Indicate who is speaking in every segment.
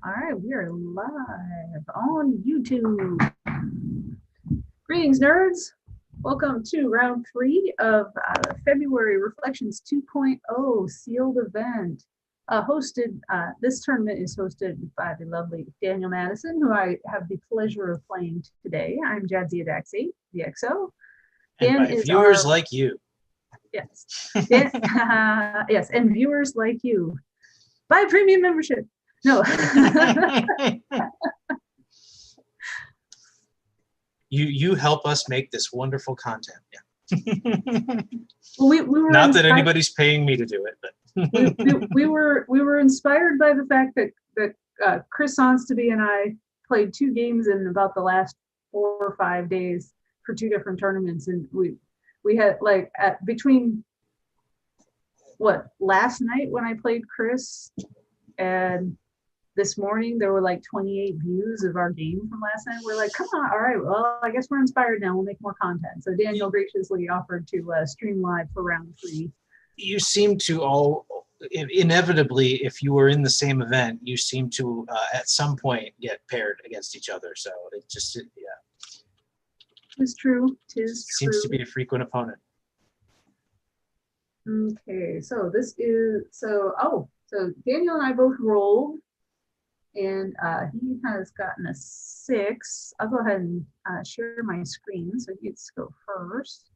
Speaker 1: All right, we are live on YouTube. Greetings, nerds. Welcome to round 3 of February Reflections 2.0 sealed event. This tournament is hosted by the lovely Daniel Madison, who I have the pleasure of playing today. I'm jadziadax8, the XO.
Speaker 2: And
Speaker 1: Dan
Speaker 2: by
Speaker 1: is
Speaker 2: viewers like you.
Speaker 1: Yes. Dan, yes, and viewers like you. Buy premium membership. No.
Speaker 2: You help us make this wonderful content. Yeah.
Speaker 1: Well, we were
Speaker 2: not that anybody's paying me to do it,
Speaker 1: but we were inspired by the fact that Chris Sonstaby and I played 2 games in about the last 4 or 5 days for 2 different tournaments, and we had like between last night when I played Chris and this morning there were like 28 views of our game from last night. We're like, come on, all right, well, I guess we're inspired now. We'll make more content. So Daniel graciously offered to stream live for round 3.
Speaker 2: You seem to all, inevitably, if you were in the same event, you seem to at some point get paired against each other. So it just, yeah.
Speaker 1: Tis true. Tis true.
Speaker 2: Seems to be a frequent opponent.
Speaker 1: Okay, so so Daniel and I both rolled, and he has gotten a 6. I'll go ahead and share my screen so he gets to go first.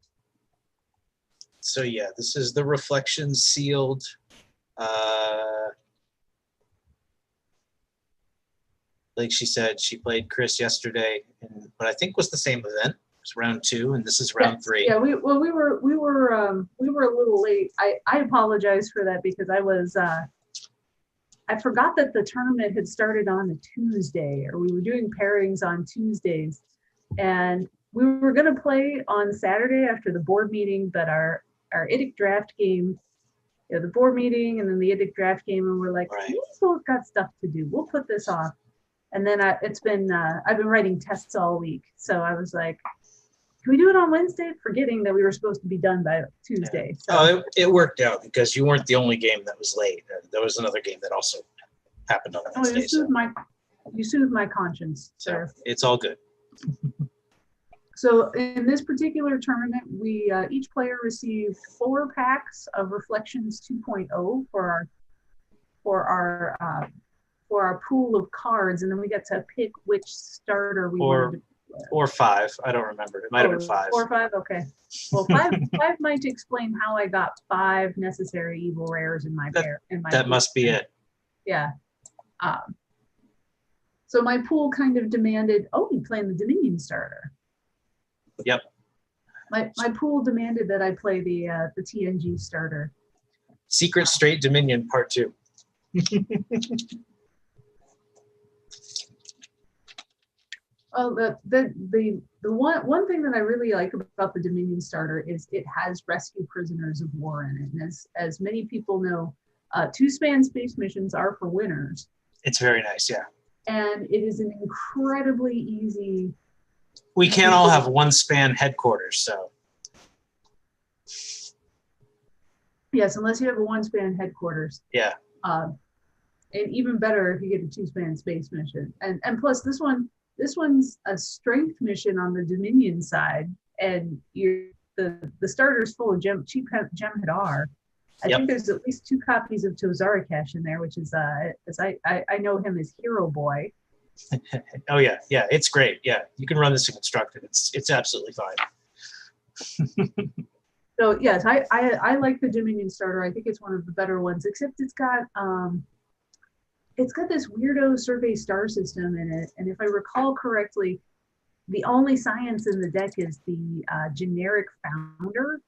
Speaker 2: So yeah, this is the Reflections sealed. Like she said, she played Chris yesterday, in what I think was the same event. It was round 2, and this is round 3.
Speaker 1: Yeah, we were a little late. I apologize for that because I forgot that the tournament had started on a Tuesday, or we were doing pairings on Tuesdays, and we were going to play on Saturday after the board meeting, but our IDIC draft game, the board meeting and then the IDIC draft game, and we're like,
Speaker 2: right,
Speaker 1: we both got stuff to do. We'll put this off. And then I've been writing tests all week, so I was like, can we do it on Wednesday? Forgetting that we were supposed to be done by Tuesday.
Speaker 2: Yeah. So. It worked out because you weren't the only game that was late. There was another game that also happened on Wednesday.
Speaker 1: You soothed my conscience, sir.
Speaker 2: So it's all good.
Speaker 1: So in this particular tournament, we each player received 4 packs of Reflections 2.0 for our pool of cards, and then we get to pick which starter we wanted to.
Speaker 2: Or 5. I don't remember. It might have been 5.
Speaker 1: 4 or 5. Okay. Well, 5 might explain how I got 5 necessary evil rares in my pair.
Speaker 2: That must be it.
Speaker 1: Yeah. So my pool kind of demanded. Oh, you playing the Dominion starter?
Speaker 2: Yep.
Speaker 1: My pool demanded that I play the TNG starter.
Speaker 2: Secret Straight Dominion Part 2.
Speaker 1: Well, the one thing that I really like about the Dominion starter is it has rescue prisoners of war in it, and as many people know, 2-span space missions are for winners.
Speaker 2: It's very nice, yeah.
Speaker 1: And it is an incredibly easy.
Speaker 2: We can't all have 1-span headquarters, so.
Speaker 1: Yes, unless you have a 1-span headquarters.
Speaker 2: Yeah.
Speaker 1: And even better if you get a 2-span space mission, and plus this one's a strength mission on the Dominion side, and the starter's full of cheap gem hadar. I think there's at least 2 copies of Tozarakesh in there, which is as I know him as Hero Boy.
Speaker 2: Oh yeah, it's great. Yeah, you can run this in constructed. It's absolutely fine.
Speaker 1: So yes, I like the Dominion starter. I think it's one of the better ones, except it's got this weirdo survey star system in it, and if I recall correctly, the only science in the deck is the generic founder.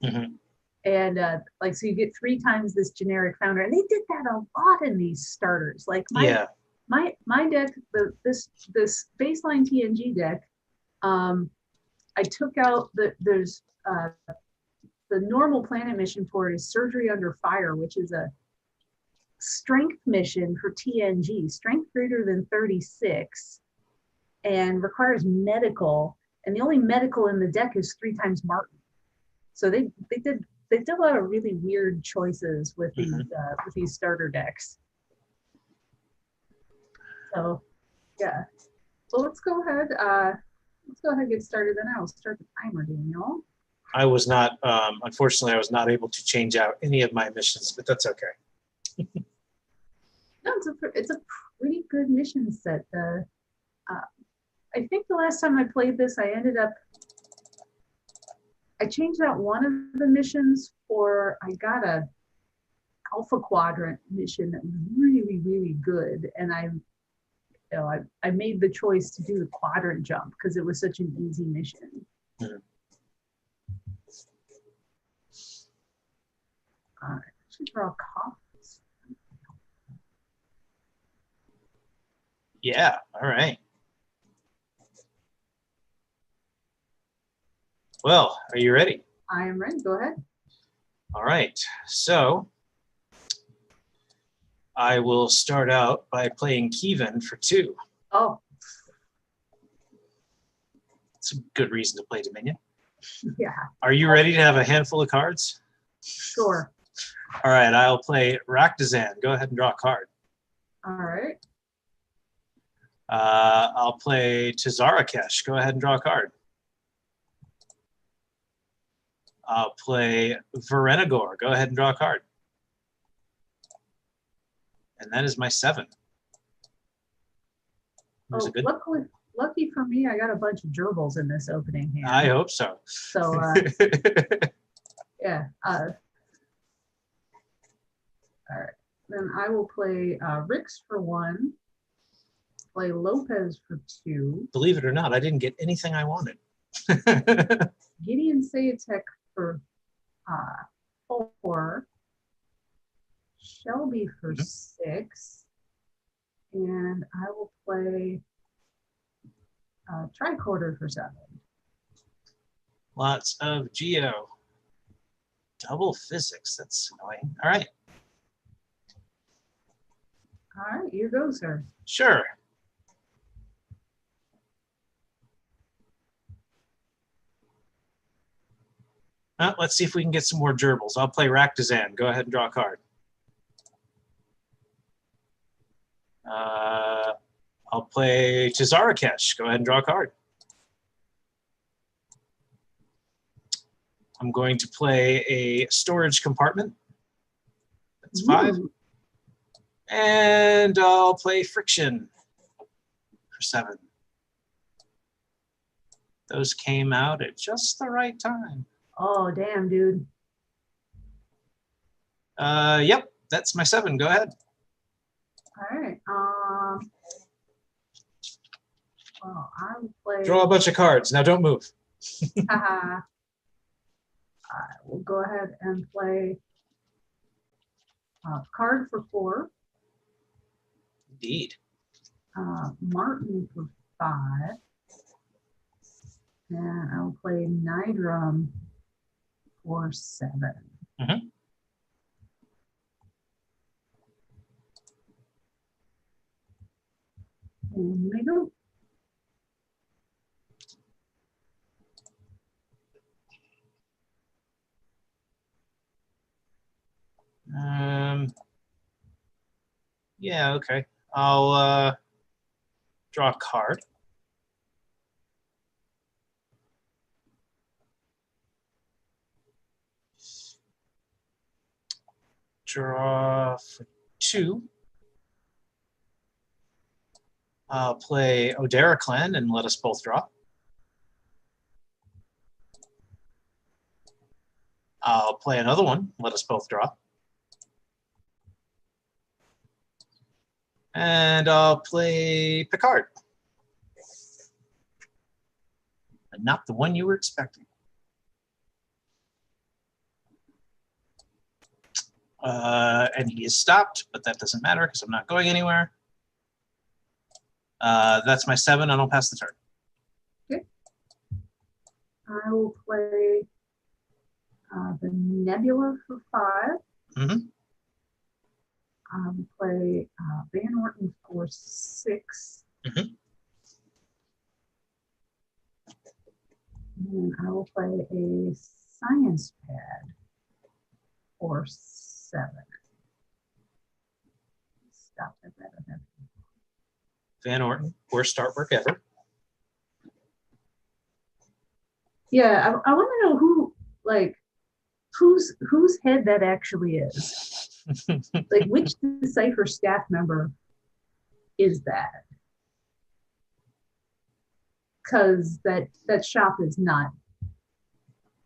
Speaker 1: Mm-hmm. And so you get 3 times this generic founder, and they did that a lot in these starters. Like my deck, this baseline TNG deck, I took out the normal planet mission for it is Surgery Under Fire, which is a strength mission for TNG, strength greater than 36, and requires medical, and the only medical in the deck is 3 times Martin. So they did a lot of really weird choices with these starter decks. So yeah. So let's go ahead. Let's go ahead and get started. Then I will start the timer, Daniel.
Speaker 2: I was not, unfortunately, I was not able to change out any of my missions, but that's okay.
Speaker 1: No, it's a pretty good mission set. I think the last time I played this, I changed out one of the missions for, I got a Alpha Quadrant mission that was really, really good. And I made the choice to do the quadrant jump because it was such an easy mission.
Speaker 2: Mm-hmm.
Speaker 1: I should draw copies.
Speaker 2: Yeah, all right. Well, are you ready?
Speaker 1: I am ready. Go ahead.
Speaker 2: All right. So I will start out by playing Kevin for 2.
Speaker 1: Oh.
Speaker 2: It's a good reason to play Dominion.
Speaker 1: Yeah.
Speaker 2: Are you ready to have a handful of cards?
Speaker 1: Sure.
Speaker 2: All right. I'll play Rakhtazan. Go ahead and draw a card.
Speaker 1: All right.
Speaker 2: I'll play Tazarakesh. Go ahead and draw a card. I'll play Varenagor. Go ahead and draw a card. And that is my 7.
Speaker 1: Oh, lucky for me, I got a bunch of gerbils in this opening hand.
Speaker 2: I hope so.
Speaker 1: So, yeah. All right. Then I will play Rix for 1. Play Lopez for 2.
Speaker 2: Believe it or not, I didn't get anything I wanted.
Speaker 1: Gideon Sayatek for 4. Shelby for 6. And I will play Tricorder for 7.
Speaker 2: Lots of Geo. Double physics. That's annoying. All right.
Speaker 1: All right, you go, sir.
Speaker 2: Sure. Let's see if we can get some more gerbils. I'll play Rakhtazan. Go ahead and draw a card. I'll play Tazarakesh. Go ahead and draw a card. I'm going to play a storage compartment. That's 5.
Speaker 1: Ooh.
Speaker 2: And I'll play Friction for 7. Those came out at just the right time.
Speaker 1: Oh, damn, dude.
Speaker 2: Yep, that's my 7. Go ahead.
Speaker 1: All right. Well, I will play.
Speaker 2: Draw a bunch of cards. Now don't move.
Speaker 1: I will go ahead and play card for 4.
Speaker 2: Indeed.
Speaker 1: Martin for 5. And I'll play Nidrum for 7.
Speaker 2: Mm-hmm.
Speaker 1: And we go.
Speaker 2: Yeah, okay. I'll draw a card. Draw for 2. I'll play Oderaclan and let us both draw. I'll play another one. Let us both draw. And I'll play Picard. But not the one you were expecting. And he is stopped, but that doesn't matter because I'm not going anywhere. That's my 7, and I'll pass the turn.
Speaker 1: Okay. I will play the Nebula for 5.
Speaker 2: Mm-hmm.
Speaker 1: Play Van Orton for 6.
Speaker 2: Mm-hmm.
Speaker 1: And I will play a Science Pad for 7. Stop at that.
Speaker 2: Van Orton, worst artwork ever.
Speaker 1: Yeah, I want to know who, like, whose head that actually is. Like, which Decipher staff member is that? Because that shop is not,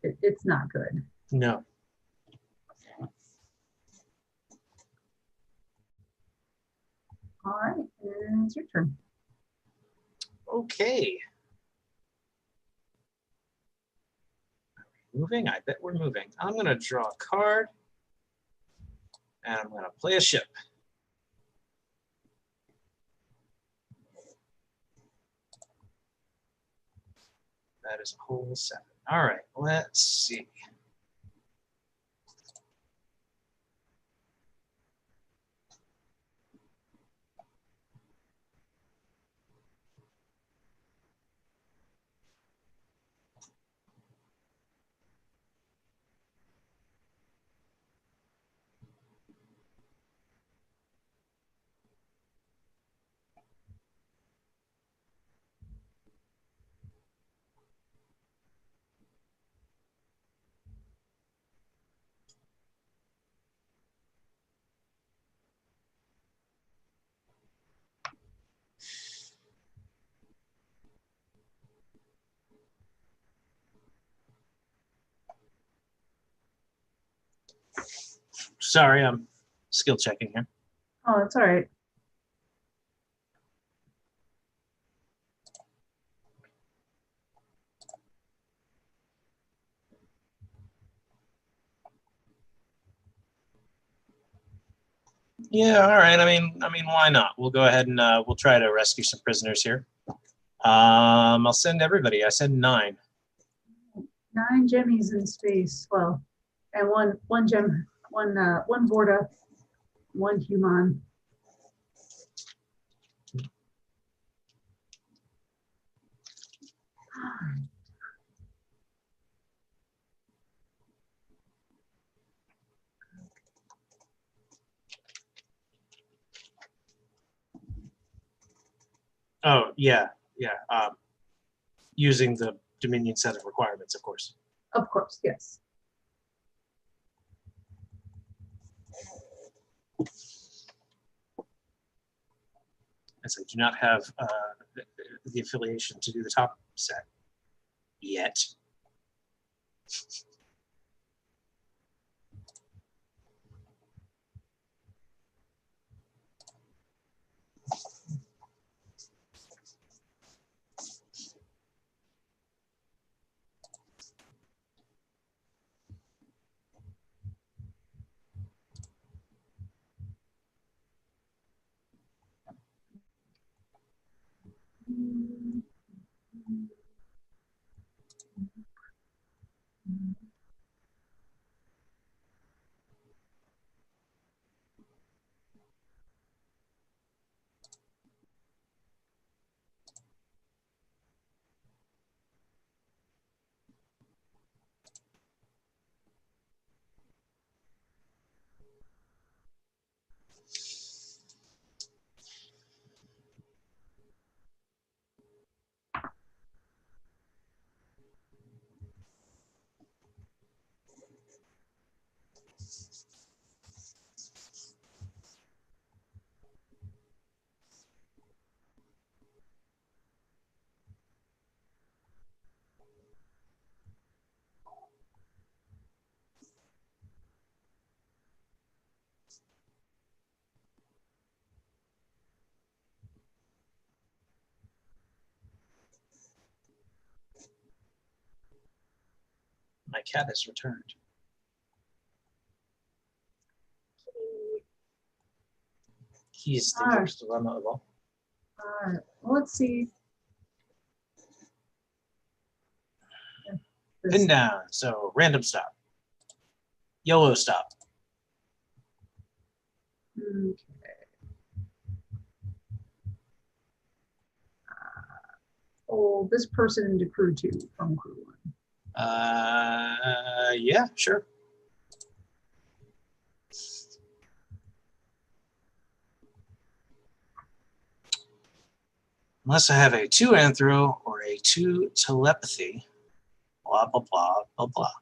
Speaker 1: it's not good.
Speaker 2: No.
Speaker 1: All right, and it's your turn.
Speaker 2: Okay. Moving? I bet we're moving. I'm going to draw a card, and I'm going to play a ship. That is a whole 7. All right, let's see. Sorry, I'm skill checking here.
Speaker 1: Oh, it's all right.
Speaker 2: Yeah, all right. I mean, why not? We'll go ahead and we'll try to rescue some prisoners here. I'll send everybody. I send 9.
Speaker 1: 9 jemmies in space. Well, and one gem, one Vorta, 1 human.
Speaker 2: Oh, yeah. Using the Dominion set of requirements, of course.
Speaker 1: Of course, yes.
Speaker 2: As I do not have the affiliation to do the top set yet. My cat has returned. He's the worst dilemma of all.
Speaker 1: All right, well, let's see.
Speaker 2: Pin down. So random stop. YOLO stop.
Speaker 1: Okay. Oh, this person into crew 2 from crew 1.
Speaker 2: Yeah, sure. Unless I have a 2 anthro or a 2 telepathy. Blah, blah, blah, blah, blah.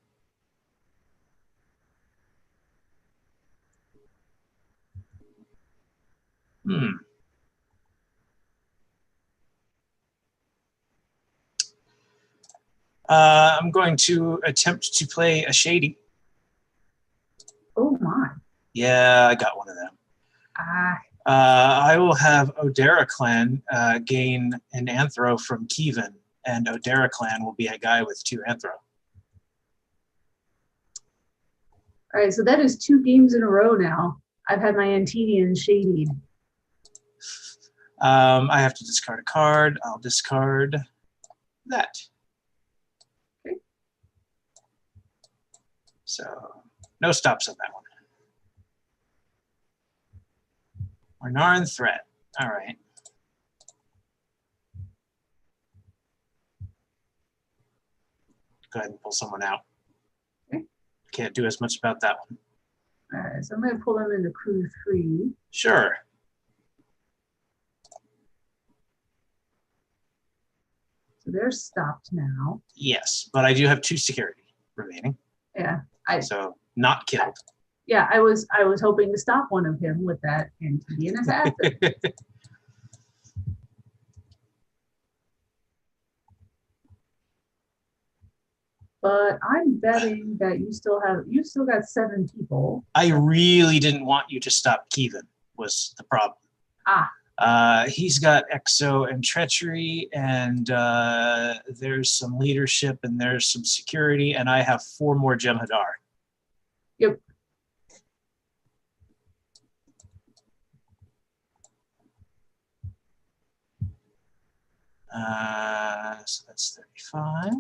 Speaker 2: I'm going to attempt to play a Shady.
Speaker 1: Oh my.
Speaker 2: Yeah, I got one of them. I will have Oderaclan gain an anthro from Kevin, and Oderaclan will be a guy with 2 anthro.
Speaker 1: All right, so that is 2 games in a row now. I've had my Antinian shadied.
Speaker 2: I have to discard a card. I'll discard that.
Speaker 1: Okay.
Speaker 2: So no stops on that one. Ornaran threat. All right. Go ahead and pull someone out.
Speaker 1: Okay.
Speaker 2: Can't do as much about that one.
Speaker 1: All right, so I'm going to pull them into crew 3.
Speaker 2: Sure.
Speaker 1: So they're stopped now.
Speaker 2: Yes, but I do have 2 security remaining.
Speaker 1: Yeah.
Speaker 2: So not killed.
Speaker 1: Yeah, I was hoping to stop one of him with that Antinian assassin. But I'm betting that you still got 7 people.
Speaker 2: I really didn't want you to stop Kevin, was the problem. He's got Exo and Treachery, and there's some leadership, and there's some security, and I have 4 more Jem'Hadar.
Speaker 1: Yep.
Speaker 2: So that's 35.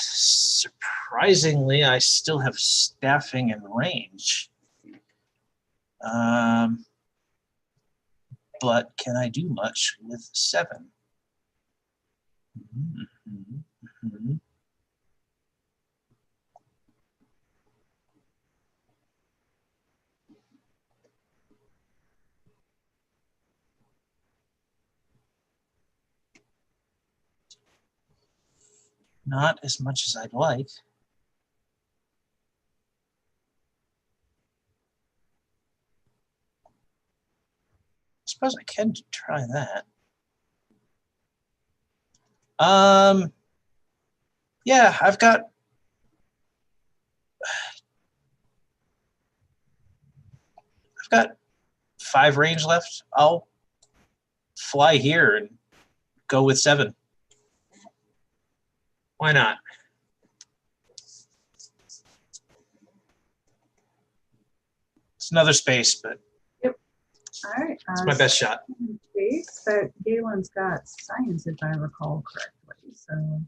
Speaker 2: Surprisingly, I still have staffing and range. But can I do much with 7? Not as much as I'd like. I suppose I can try that. Yeah, I've got 5 range left. I'll fly here and go with 7. Why not? It's another space, but
Speaker 1: yep. All right.
Speaker 2: It's my best shot.
Speaker 1: Space, but Galen's got science, if I recall correctly. So.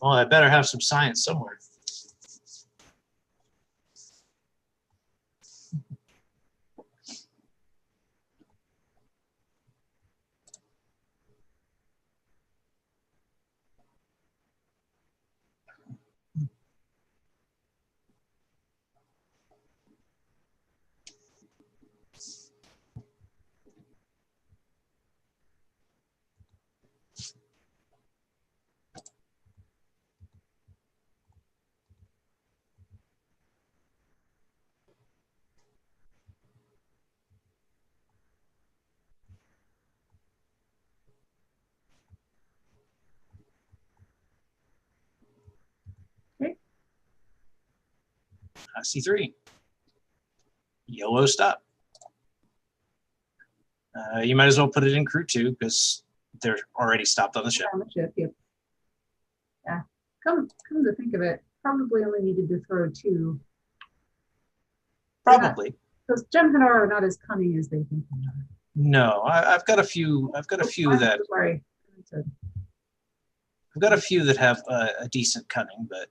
Speaker 2: Well, I better have some science somewhere. C3. YOLO stop. You might as well put it in crew 2 because they're already stopped on the ship.
Speaker 1: On the ship, yep. Yeah. Come to think of it, probably only needed to throw 2.
Speaker 2: Probably.
Speaker 1: Because Jem'Hadar are not as cunning as they think they are.
Speaker 2: No, I've got a few. I've got a few that.
Speaker 1: Sorry.
Speaker 2: I've got a few that have a decent cunning, but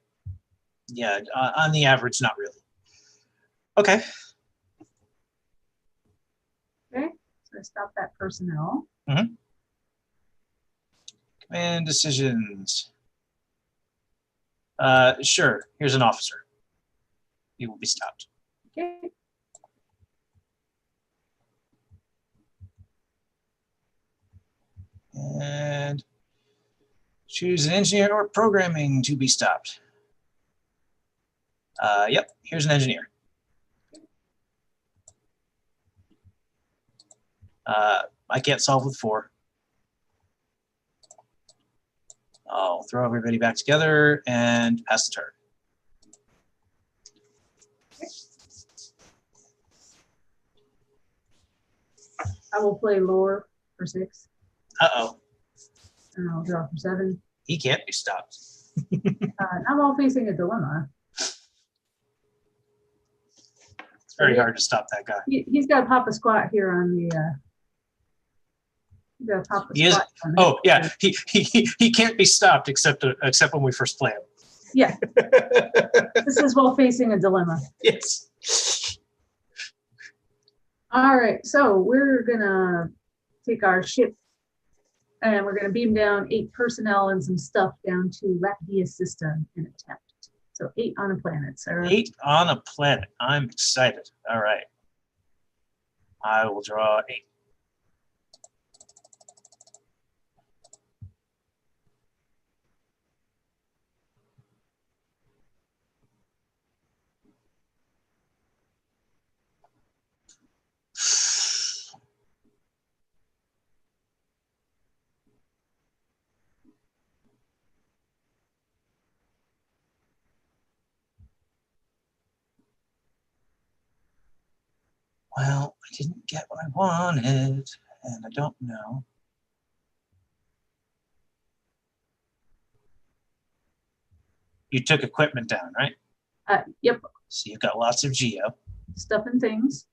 Speaker 2: yeah, on the average, not really. Okay.
Speaker 1: Okay, so I stop that personnel.
Speaker 2: Command decisions. Sure. Here's an officer. He will be stopped.
Speaker 1: Okay.
Speaker 2: And choose an engineer or programming to be stopped. Yep, here's an engineer. I can't solve with 4. I'll throw everybody back together and pass the turn.
Speaker 1: I will play lore for 6.
Speaker 2: Uh-oh.
Speaker 1: And I'll draw for 7.
Speaker 2: He can't be stopped.
Speaker 1: I'm all facing a dilemma.
Speaker 2: It's very hard to stop that guy.
Speaker 1: He's got to pop a squat here on the. He's got to pop a squat.
Speaker 2: Oh yeah, he can't be stopped except when we first play him.
Speaker 1: Yeah. This is while facing a dilemma.
Speaker 2: Yes.
Speaker 1: All right, so we're gonna take our ship and we're gonna beam down 8 personnel and some stuff down to Latvia system and attempt. So 8 on a planet, sir.
Speaker 2: 8 on a planet. I'm excited. All right. I will draw 8. Well, I didn't get what I wanted, and I don't know. You took equipment down, right?
Speaker 1: Yep.
Speaker 2: So you've got lots of geo.
Speaker 1: Stuff and things.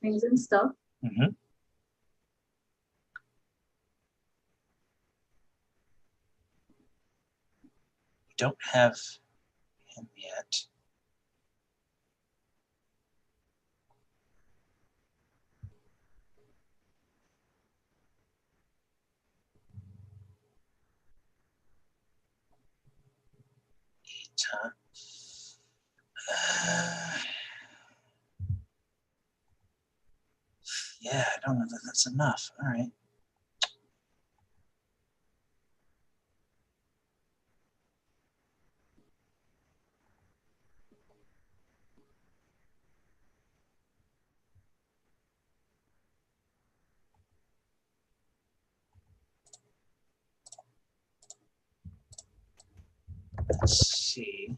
Speaker 1: Things and stuff.
Speaker 2: Mm-hmm. You don't have him yet. Huh? Yeah, I don't know that that's enough. All right. Let's see.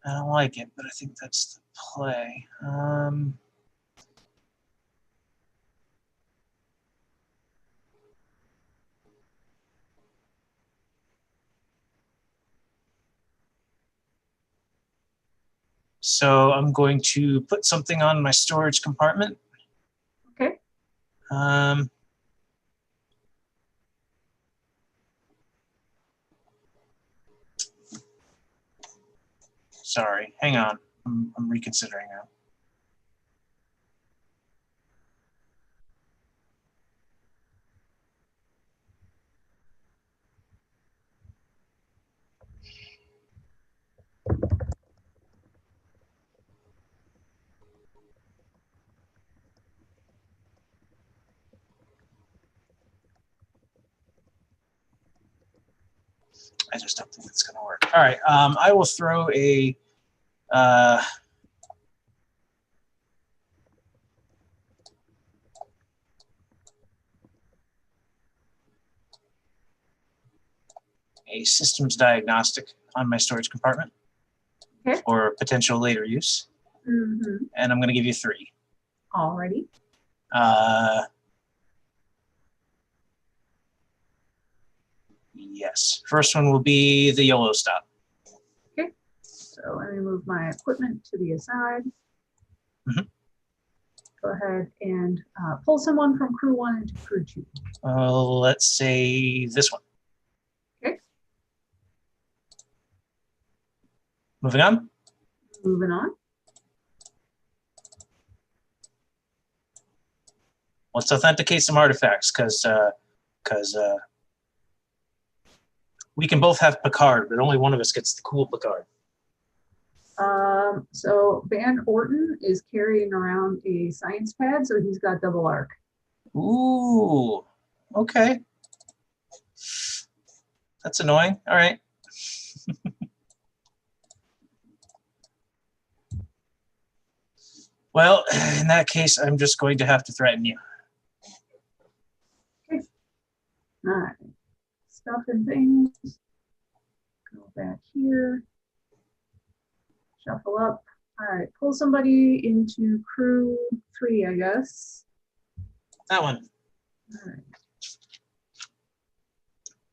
Speaker 2: I don't like it, but I think that's the play. So I'm going to put something on my storage compartment.
Speaker 1: Okay.
Speaker 2: Sorry, hang on. I'm reconsidering now. I just don't think it's going to work. All right, I will throw a systems diagnostic on my storage compartment for potential later use.
Speaker 1: Mm-hmm.
Speaker 2: And I'm going to give you 3.
Speaker 1: Alrighty.
Speaker 2: Yes. First one will be the YOLO stop.
Speaker 1: Okay. So, and Let me move my equipment to the side.
Speaker 2: Mhm.
Speaker 1: Go ahead and pull someone from crew 1 into crew 2.
Speaker 2: Let's say this one.
Speaker 1: Okay.
Speaker 2: Moving on.
Speaker 1: Moving on.
Speaker 2: Let's authenticate some artifacts because we can both have Picard, but only one of us gets the cool Picard.
Speaker 1: So Van Orton is carrying around a science pad, so he's got double arc.
Speaker 2: Ooh, okay. That's annoying. All right. Well, in that case, I'm just going to have to threaten you.
Speaker 1: Okay. All right. Stuff and things. Go back here. Shuffle up. All right. Pull somebody into crew 3, I guess.
Speaker 2: That one.
Speaker 1: All right.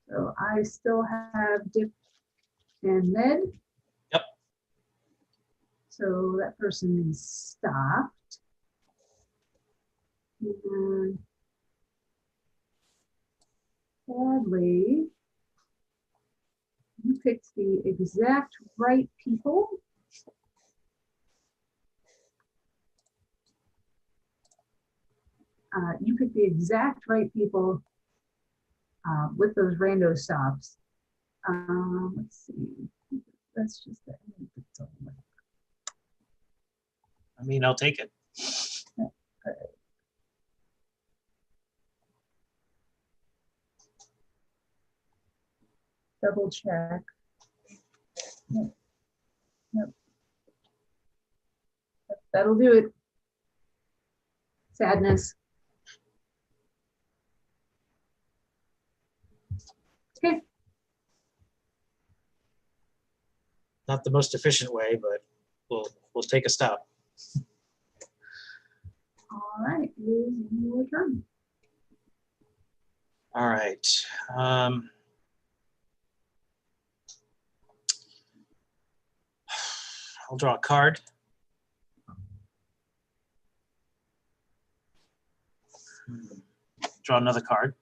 Speaker 1: So I still have Dick and Ned.
Speaker 2: Yep.
Speaker 1: So that person is stopped. And sadly, you picked the exact right people. You picked the exact right people with those rando stops. Let's see. That's just that.
Speaker 2: I mean, I'll take it.
Speaker 1: Double check. Yep. Yep. That'll do it. Sadness. Okay.
Speaker 2: Not the most efficient way, but we'll take a stop.
Speaker 1: All right. It is your turn.
Speaker 2: All right. I'll draw a card. Draw another card.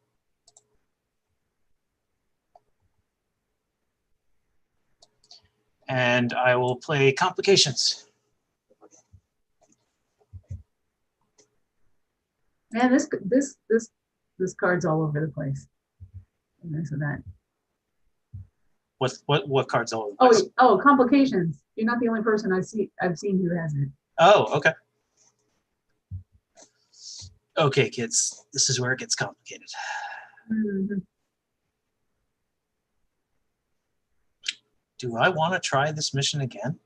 Speaker 2: And I will play Complications.
Speaker 1: Man, this card's all over the place. And this and that.
Speaker 2: What cards all over the place?
Speaker 1: Oh, Complications. You're not the only person I've seen who has it.
Speaker 2: Oh, okay. Okay, kids, this is where it gets complicated.
Speaker 1: Mm-hmm.
Speaker 2: Do I want to try this mission again?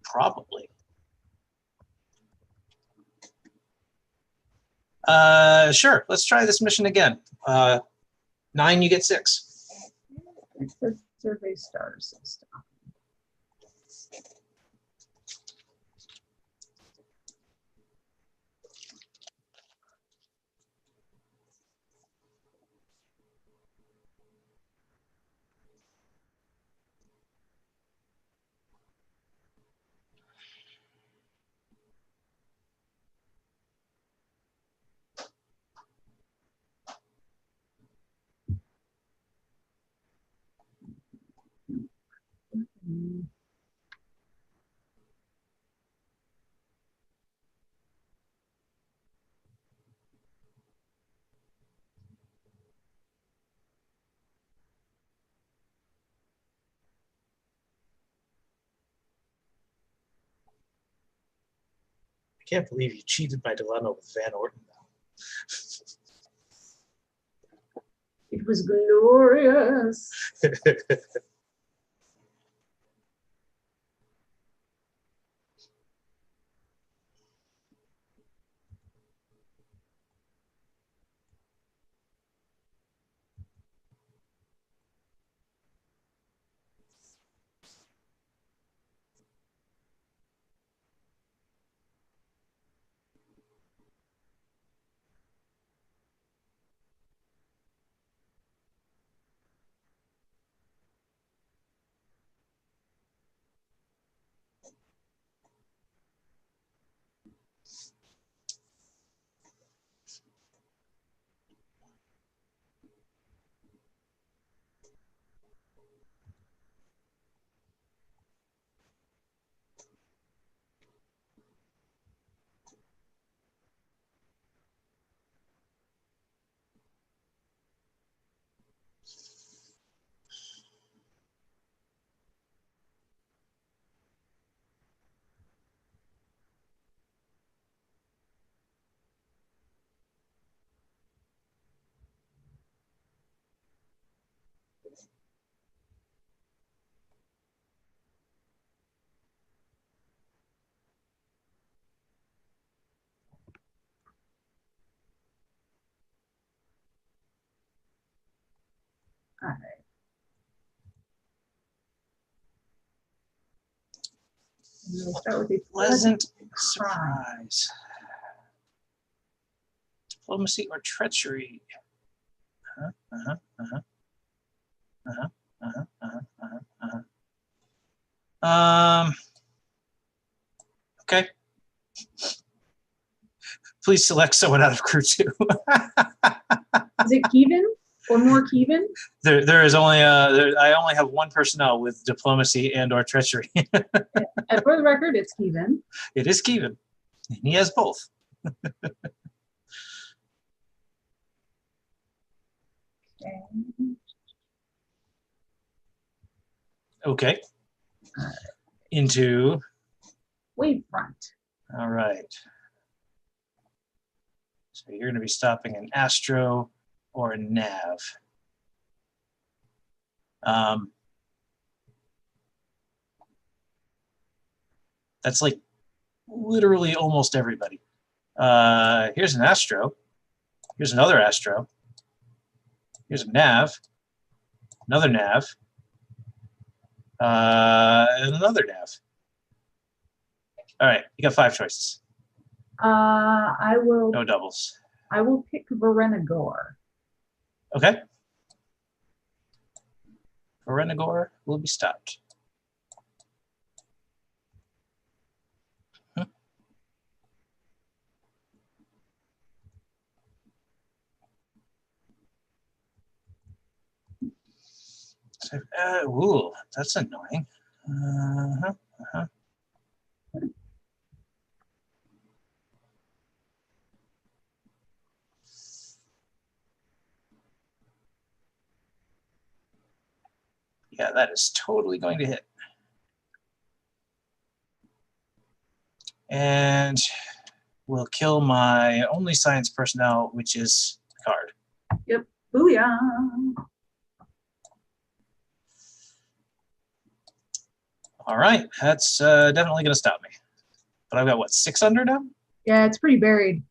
Speaker 2: Probably. Sure, let's try this mission again. 9, you get 6.
Speaker 1: Survey star system.
Speaker 2: I can't believe you cheated by Delano with Van Orton.
Speaker 1: It was glorious. All right. We'll start with a
Speaker 2: pleasant surprise. Diplomacy or treachery? Okay. Please select someone out of crew 2.
Speaker 1: Is it Kevin or more Kevin?
Speaker 2: There is only I only have one personnel with diplomacy and or treachery.
Speaker 1: And for the record, it's Kevin.
Speaker 2: It is Kevin. He has both. Okay. Into
Speaker 1: Wavefront.
Speaker 2: All right. So you're going to be stopping an Astro or a Nav. That's like literally almost everybody. Here's an Astro. Here's another Astro. Here's a Nav. Another Nav. And another Nav. All right, you got 5 choices.
Speaker 1: I will.
Speaker 2: No doubles.
Speaker 1: I will pick Varenagor.
Speaker 2: Okay. Varenagor will be stopped. Ooh, that's annoying. Yeah, that is totally going to hit. And we'll kill my only science personnel, which is Picard.
Speaker 1: Yep. Booyah.
Speaker 2: All right, that's definitely going to stop me. But I've got, what, 6 under now?
Speaker 1: Yeah, it's pretty buried.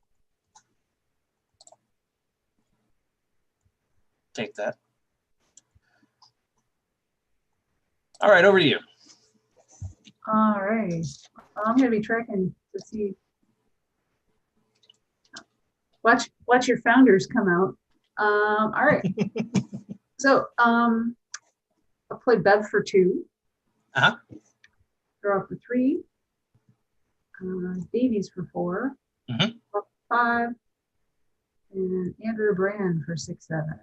Speaker 2: Take that. All right, over to you.
Speaker 1: All right. I'm going to be tracking to see. Watch your founders come out. All right. So I'll play Bev for 2. Draw for 3. Davies for 4. 5. And Andrew Brand for 6, 7.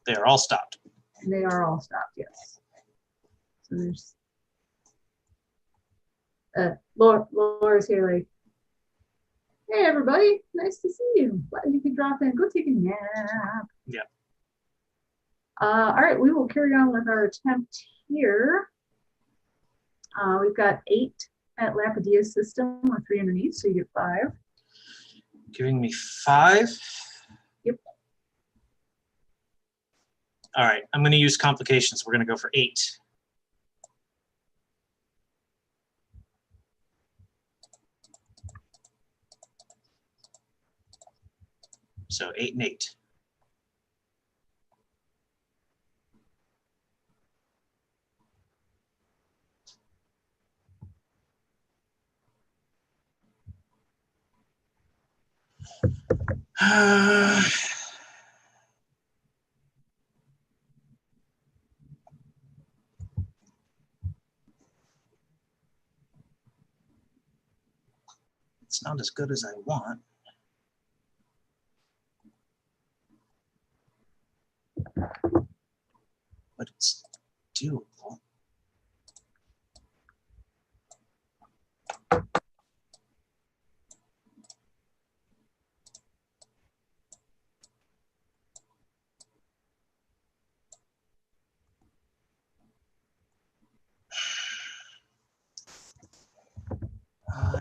Speaker 2: They are all stopped.
Speaker 1: And they are all stopped, yes. So there's Laura's here like, hey everybody, nice to see you. Glad you could drop in. Go take a nap.
Speaker 2: Yeah.
Speaker 1: All right, we will carry on with our attempt here. We've got 8 at Lapadia's system with 3 underneath, so you get 5.
Speaker 2: Giving me 5?
Speaker 1: Yep.
Speaker 2: All right, I'm going to use complications. We're going to go for 8. So 8 and 8. It's not as good as I want. But it's doable.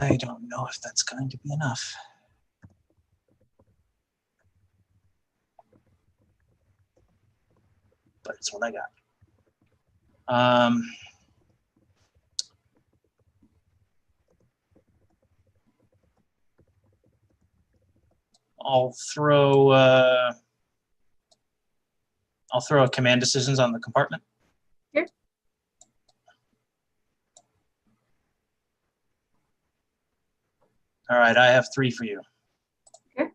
Speaker 2: I don't know if that's going to be enough. But it's what I got. I'll throw I'll throw a command decisions on the compartment.
Speaker 1: Here.
Speaker 2: All right, I have 3 for you.
Speaker 1: Okay.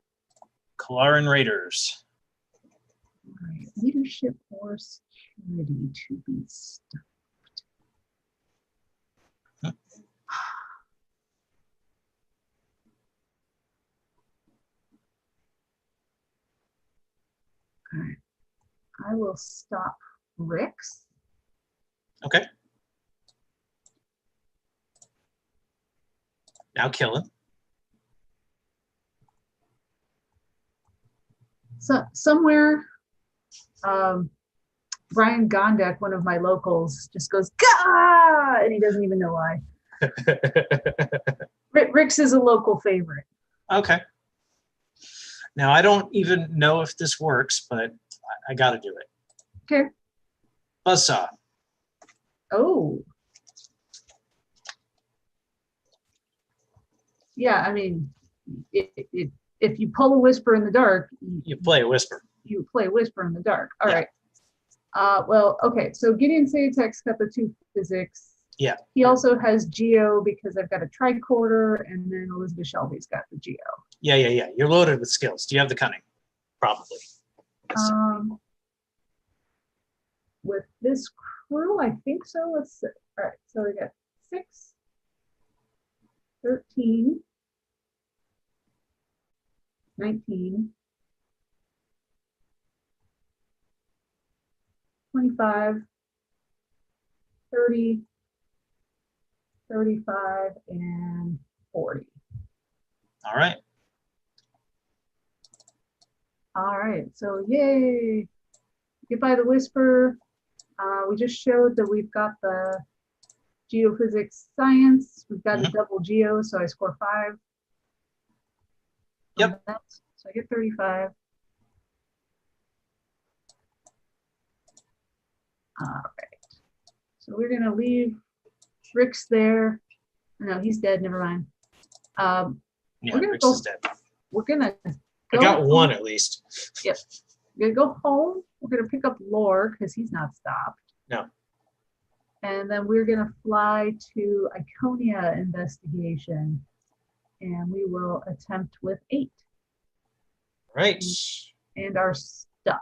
Speaker 2: Kalaran Raiders.
Speaker 1: All right. Leadership or security to be stopped. All right. I will stop Rick's.
Speaker 2: Okay. Now kill him.
Speaker 1: So somewhere, Brian Gondek, one of my locals, just goes, "Gah!" and he doesn't even know why. Rick's is a local favorite.
Speaker 2: Okay. Now, I don't even know if this works, but I got to do it.
Speaker 1: Okay.
Speaker 2: Buzzsaw.
Speaker 1: Oh. Yeah, I mean, if you pull a Whisper in the dark,
Speaker 2: you play a Whisper.
Speaker 1: You play Whisper in the dark. All right. Well, okay. So Gideon Sayatek's got the 2 physics.
Speaker 2: Yeah.
Speaker 1: He also has Geo because I've got a tricorder, and then Elizabeth Shelby's got the Geo.
Speaker 2: Yeah. You're loaded with skills. Do you have the cunning? Probably.
Speaker 1: With this crew, I think so. Let's see. All right. So we got 6, 13, 19, 25, 30, 35, and 40.
Speaker 2: All right.
Speaker 1: All right. So yay. Get by the Whisper. We just showed that we've got the geophysics science. We've got a double geo, so I score 5.
Speaker 2: Yep.
Speaker 1: So I get 35. All right. So we're going to leave Rick's there. No, he's dead. Never mind.
Speaker 2: Yeah, Rick's is dead.
Speaker 1: We're going to
Speaker 2: I got home. 1 at least.
Speaker 1: Yep. We're going to go home. We're going to pick up Lore because he's not stopped.
Speaker 2: No.
Speaker 1: And then we're going to fly to Iconia investigation. And we will attempt with 8.
Speaker 2: Right.
Speaker 1: And our stuff.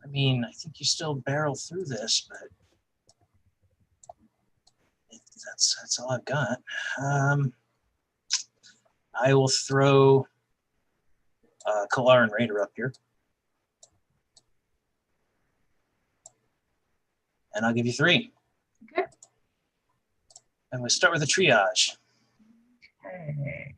Speaker 2: I mean, I think you still barrel through this, but that's all I've got. I will throw Kalaran Raider up here. And I'll give you 3.
Speaker 1: Okay.
Speaker 2: And we start with a triage.
Speaker 1: Okay.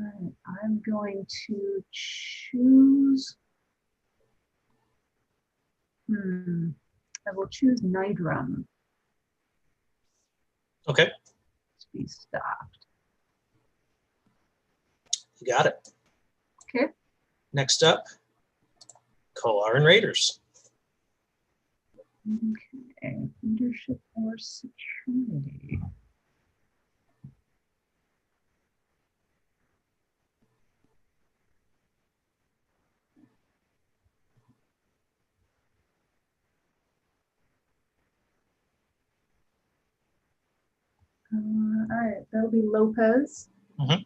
Speaker 1: right, I'm going to choose. I will choose Nidrum.
Speaker 2: Okay.
Speaker 1: To be stopped.
Speaker 2: You got it.
Speaker 1: Okay.
Speaker 2: Next up, Kalaran Raiders.
Speaker 1: Okay. Leadership or security. All right, that'll be Lopez.
Speaker 2: Mm-hmm.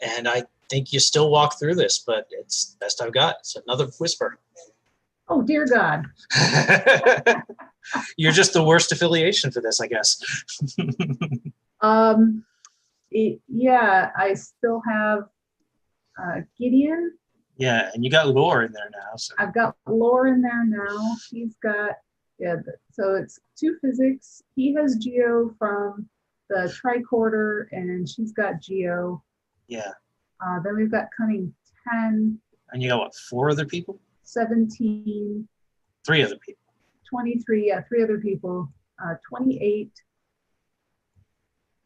Speaker 2: And I think you still walk through this, but it's best I've got. It's another Whisper.
Speaker 1: Oh, dear God.
Speaker 2: You're just the worst affiliation for this, I guess.
Speaker 1: Yeah, I still have Gideon.
Speaker 2: Yeah, and you got Lore in there now. So.
Speaker 1: I've got Lore in there now. He's got, so it's 2 physics. He has Geo from the tricorder, and she's got Geo.
Speaker 2: Yeah.
Speaker 1: Then we've got Cunning 10.
Speaker 2: And you got what, 4 other people?
Speaker 1: 17.
Speaker 2: 3 other people.
Speaker 1: 23, yeah, 3 other people. 28.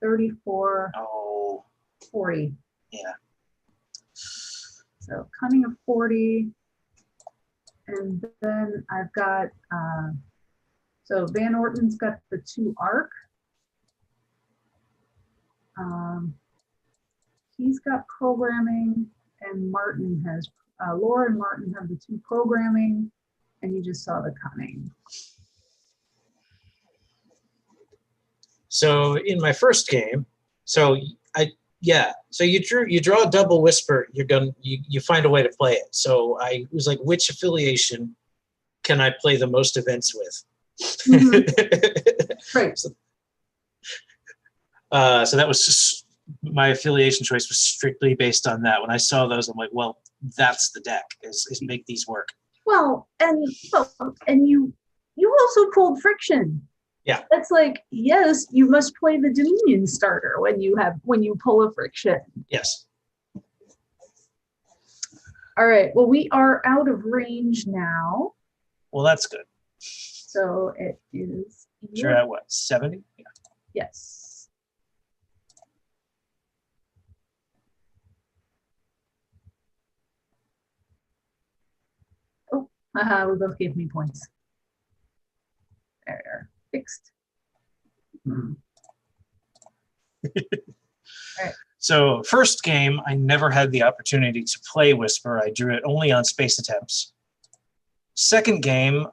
Speaker 1: 34.
Speaker 2: Oh.
Speaker 1: 40.
Speaker 2: Yeah.
Speaker 1: So Cunning of 40. And then I've got, so Van Orton's got the 2 arc. He's got programming, and Martin has, Laura and Martin have the 2 programming, and you just saw the Cunning.
Speaker 2: So in my first game, so you draw a double Whisper, you find a way to play it. So I was like, which affiliation can I play the most events with?
Speaker 1: Mm-hmm. Right.
Speaker 2: So that was just my affiliation choice was strictly based on that. When I saw those, I'm like, well, that's the deck is make these work.
Speaker 1: Well, and you also pulled Friction.
Speaker 2: Yeah.
Speaker 1: That's like, yes, you must play the Dominion starter when you pull a Friction.
Speaker 2: Yes.
Speaker 1: All right. Well, we are out of range now.
Speaker 2: Well, that's good.
Speaker 1: So it is.
Speaker 2: You're at what, 70? Yeah.
Speaker 1: Yes. Oh, we both gave me points. There, fixed.
Speaker 2: All right. So first game, I never had the opportunity to play Whisper. I drew it only on space attempts. Second game,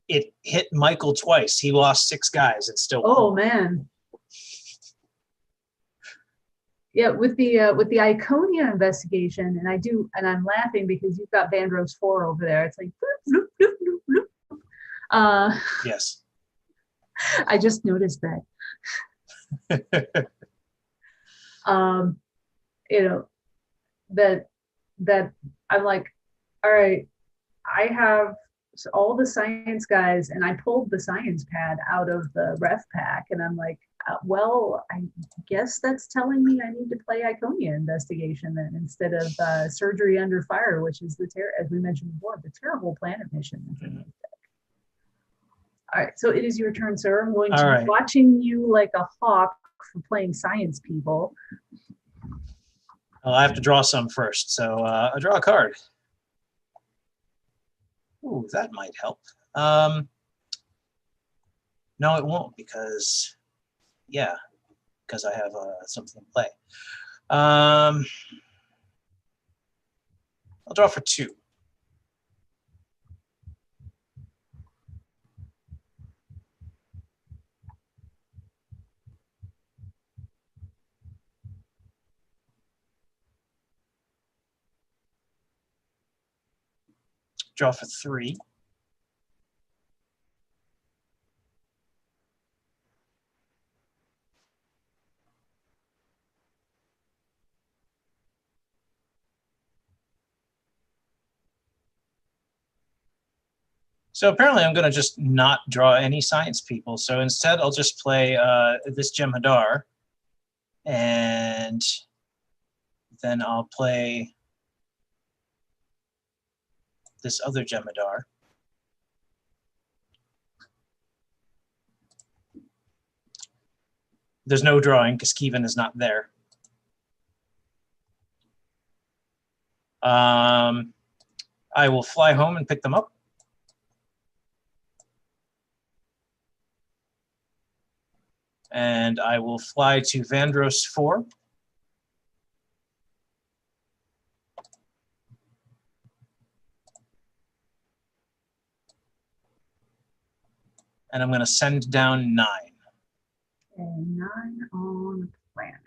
Speaker 2: it hit Michael twice. He lost 6 guys and still won.
Speaker 1: Oh man. Yeah, with the Iconia investigation, and I'm laughing because you've got Vandross 4 over there. It's like bloop, bloop, bloop, bloop, bloop.
Speaker 2: Yes.
Speaker 1: I just noticed that. That I'm like, all right, I have all the science guys, and I pulled the science pad out of the ref pack, and I'm like, well, I guess that's telling me I need to play Iconia investigation then instead of surgery under fire, which is as we mentioned before, the terrible planet mission. Mm-hmm. All right, so it is your turn, sir. I'm going to be watching you like a hawk for playing science people.
Speaker 2: Well, I have to draw some first, so I draw a card. Ooh, that might help. No, it won't because I have something to play. I'll draw for 2. Draw for 3. So apparently I'm going to just not draw any science people. So instead I'll just play this Jem'Hadar. And then I'll play this other Jemadar. There's no drawing because Kevin is not there. I will fly home and pick them up. And I will fly to Vandros 4. And I'm going to send down 9.
Speaker 1: And 9 on the planet.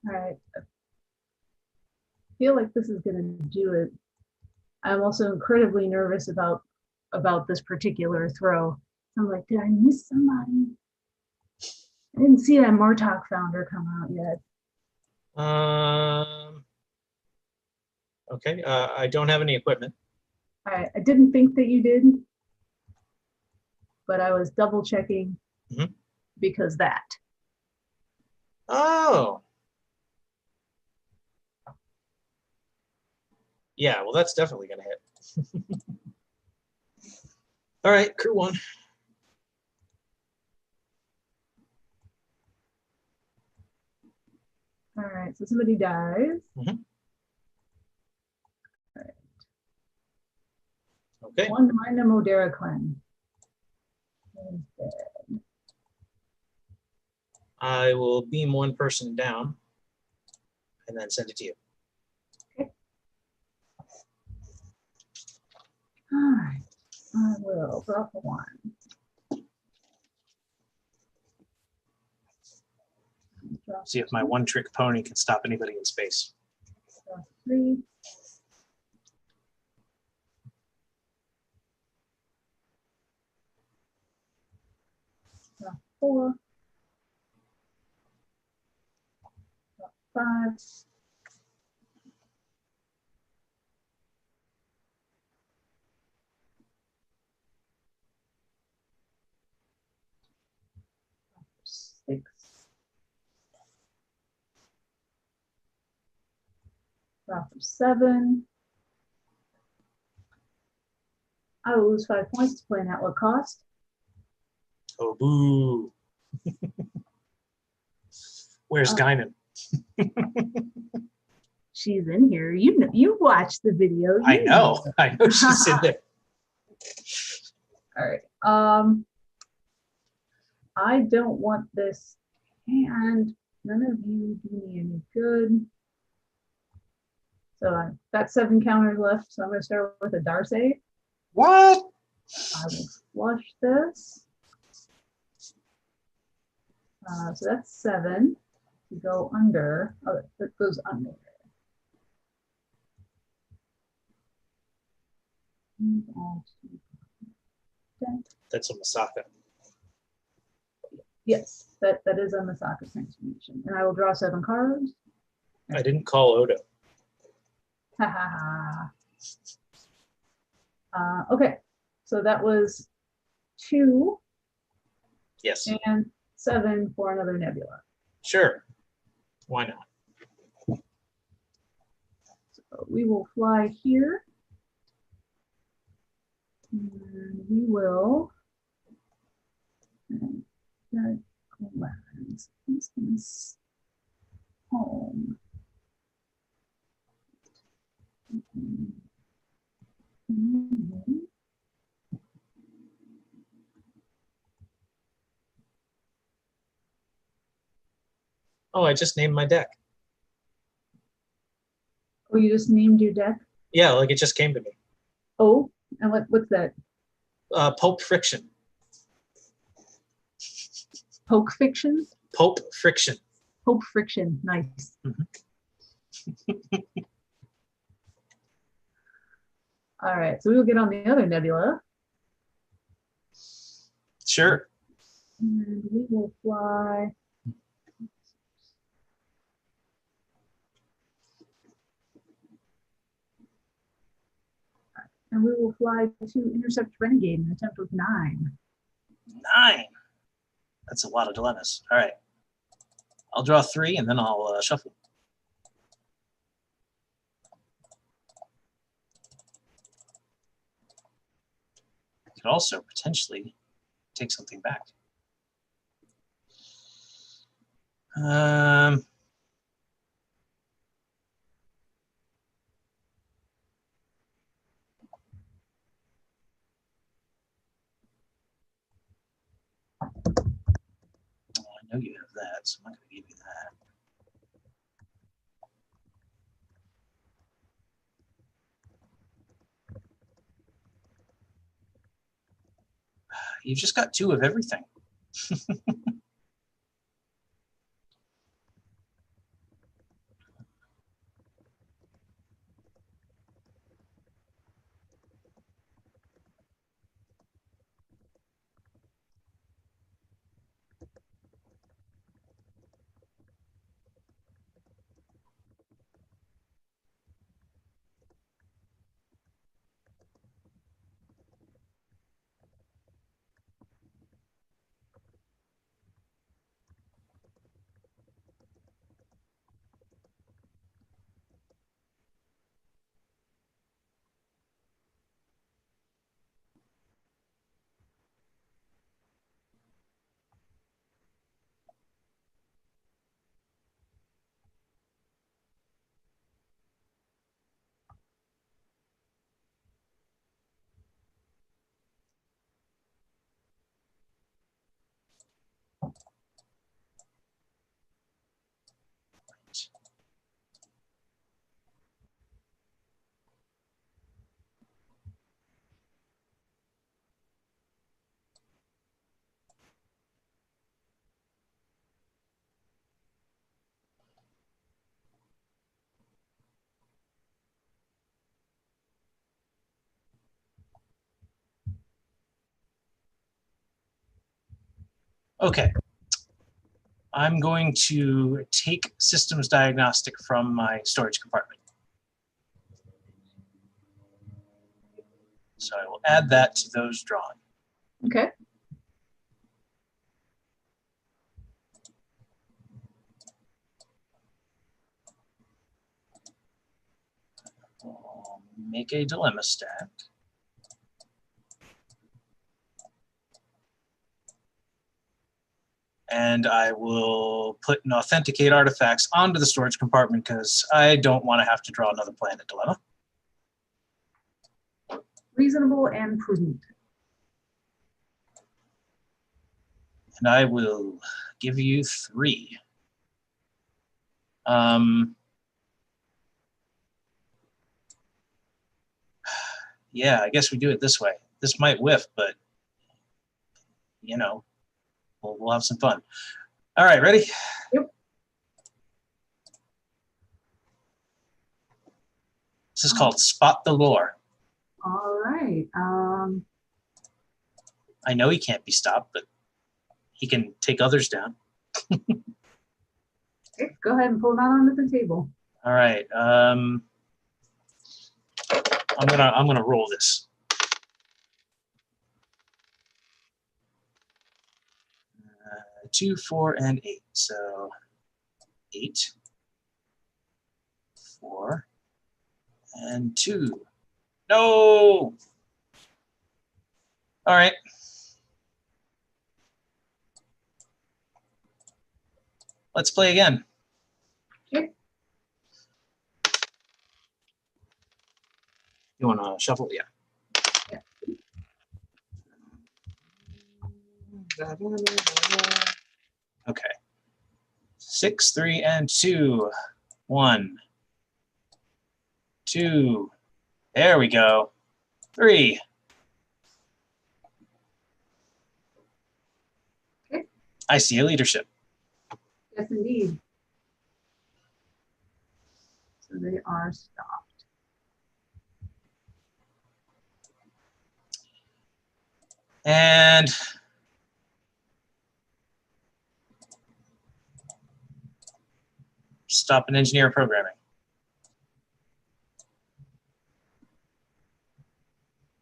Speaker 1: All right. I feel like this is going to do it. I'm also incredibly nervous about this particular throw. I'm like, did I miss somebody? I didn't see that Martok founder come out yet.
Speaker 2: Okay, I don't have any equipment.
Speaker 1: I didn't think that you did, but I was double checking because that.
Speaker 2: Oh. Yeah, well, that's definitely going to hit. All right, crew one.
Speaker 1: All right, so somebody dies.
Speaker 2: Mm-hmm. All right. Okay.
Speaker 1: One Mina Modera clan.
Speaker 2: I will beam one person down and then send it to you.
Speaker 1: Okay. All right. I will drop a 1.
Speaker 2: See if my one-trick pony can stop anybody in space.
Speaker 1: Drop 3. Drop 4. Drop 5. Drop 6. Drop 7. I will lose 5 points to playing at what cost?
Speaker 2: Oh, boo. Where's Guinan?
Speaker 1: She's in here. You know, you watched the video.
Speaker 2: I know she's in there.
Speaker 1: All right. I don't want this, and none of you do me any good. So I've got 7 counters left. So I'm going to start with a Darcy.
Speaker 2: What?
Speaker 1: I will flush this. So that's 7 to go under. Oh, it goes under.
Speaker 2: That's a Masaka.
Speaker 1: Yes, that is a Masaka transformation. And I will draw 7 cards.
Speaker 2: I didn't call Odo.
Speaker 1: Ha ha ha. Okay, so that was 2.
Speaker 2: Yes.
Speaker 1: And 7 for another nebula.
Speaker 2: Sure. Why not?
Speaker 1: So we will fly here. And we will instance home.
Speaker 2: Oh, I just named my deck.
Speaker 1: Oh, you just named your deck?
Speaker 2: Yeah, like it just came to me.
Speaker 1: Oh, and what's that?
Speaker 2: Pope Friction.
Speaker 1: Poke Fiction?
Speaker 2: Pope Friction.
Speaker 1: Pope Friction, nice.
Speaker 2: Mm-hmm.
Speaker 1: All right, so we will get on the other nebula.
Speaker 2: Sure.
Speaker 1: And we will fly. And we will fly to intercept Renegade and attempt with 9.
Speaker 2: 9. That's a lot of dilemmas. All right. I'll draw 3 and then I'll shuffle. I could also potentially take something back. I know you have that, so I'm not going to give you that. You've just got 2 of everything. Okay. I'm going to take systems diagnostic from my storage compartment. So I will add that to those drawn.
Speaker 1: Okay.
Speaker 2: I'll make a dilemma stack. And I will put an authenticate artifacts onto the storage compartment because I don't want to have to draw another planet dilemma.
Speaker 1: Reasonable and prudent.
Speaker 2: And I will give you 3. Yeah, I guess we do it this way. This might whiff, but you know, we'll have some fun. All right, ready?
Speaker 1: Yep.
Speaker 2: This is called Spot the Lore.
Speaker 1: All right.
Speaker 2: I know he can't be stopped, but he can take others down.
Speaker 1: Okay, go ahead and pull that onto the table.
Speaker 2: All right. I'm gonna roll this. 2, 4, and 8. So 8, 4, and 2. No. All right. Let's play again.
Speaker 1: Okay.
Speaker 2: You want to shuffle? Yeah. Okay. 6, 3, and 2. 1, 2. There we go. 3.
Speaker 1: Okay.
Speaker 2: I see a leadership.
Speaker 1: Yes, indeed. So they are stopped.
Speaker 2: And stop and engineer programming.